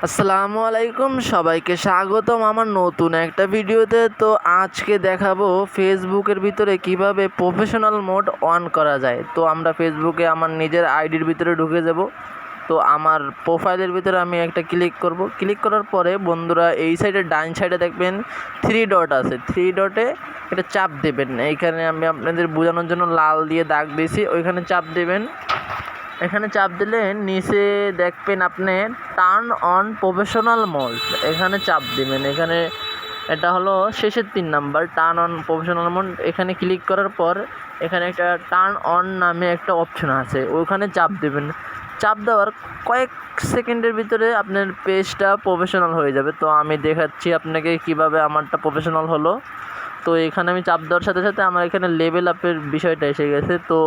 আসসালামু আলাইকুম, সবাইকে স্বাগতম আমার নতুন একটা ভিডিওতে। তো আজকে দেখাবো ফেসবুকের ভিতরে কিভাবে প্রফেশনাল মোড অন করা যায়। তো আমরা ফেসবুকে আমার নিজের আইডির ভিতরে ঢুকে যাব। তো আমার প্রোফাইলের ভিতরে আমি একটা ক্লিক করব। ক্লিক করার পরে বন্ধুরা এই সাইডে ডান সাইডে দেখবেন 3 ডট আছে। 3 ডটে এটা চাপ দেবেন। এইখানে আমি আপনাদের বোঝানোর জন্য লাল দিয়ে দাগ দিয়েছি, ওইখানে চাপ দেবেন। এখানে চাপ দিলে নিচে দেখবেন আপনি টার্ন অন প্রফেশনাল মোড, এখানে চাপ দিবেন। এখানে এটা হলো শেষের 3 number, turn on professional mode. এখানে ক্লিক করার পর এখানে একটা টার্ন অন নামে একটা অপশন আছে, ওখানে চাপ দেবেন। চাপ দেওয়ার কয়েক সেকেন্ডের ভিতরে আপনার পেজটা প্রফেশনাল হয়ে যাবে। তো আমি দেখাচ্ছি আপনাকে কিভাবে আমারটা প্রফেশনাল হলো। তো এখানে আমি চাপ দেওয়ার সাথে সাথে আমার এখানে লেভেল আপের বিষয়টা এসে গেছে। তো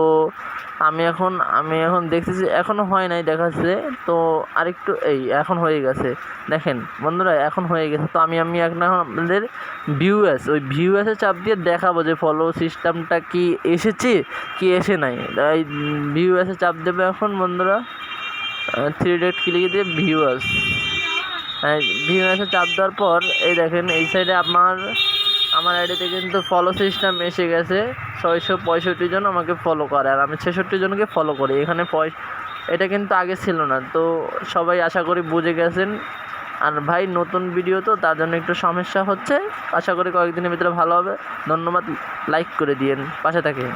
আমি এখন দেখতেছি এখনও হয় নাই দেখাচ্ছে। তো আরেকটু এখন হয়ে গেছে, দেখেন বন্ধুরা এখন হয়ে গেছে। তো আমি এখন আপনাদের ওই ভিউএসে চাপ দিয়ে দেখাবো যে ফলো সিস্টেমটা কি এসেছে কি এসে নাই। তাই ভিউএসে চাপ দেবে এখন বন্ধুরা, 3 ডট ক্লিক দিয়ে ভিউএসে চাপ দেওয়ার পর এই দেখেন এই সাইডে আমার আইডিতে কিন্তু ফলো সিস্টেম এসে গেছে। 665 জন আমাকে ফলো করে আর আমি 66 জনকে ফলো করি। এখানে এটা কিন্তু আগে ছিল না। তো সবাই আশা করি বুঝে গেছেন। আর ভাই নতুন ভিডিও তো তার জন্য একটু সমস্যা হচ্ছে, আশা করি কয়েকদিনের ভিতরে ভালো হবে। ধন্যবাদ, লাইক করে দিয়েন, পাশে থাকেন।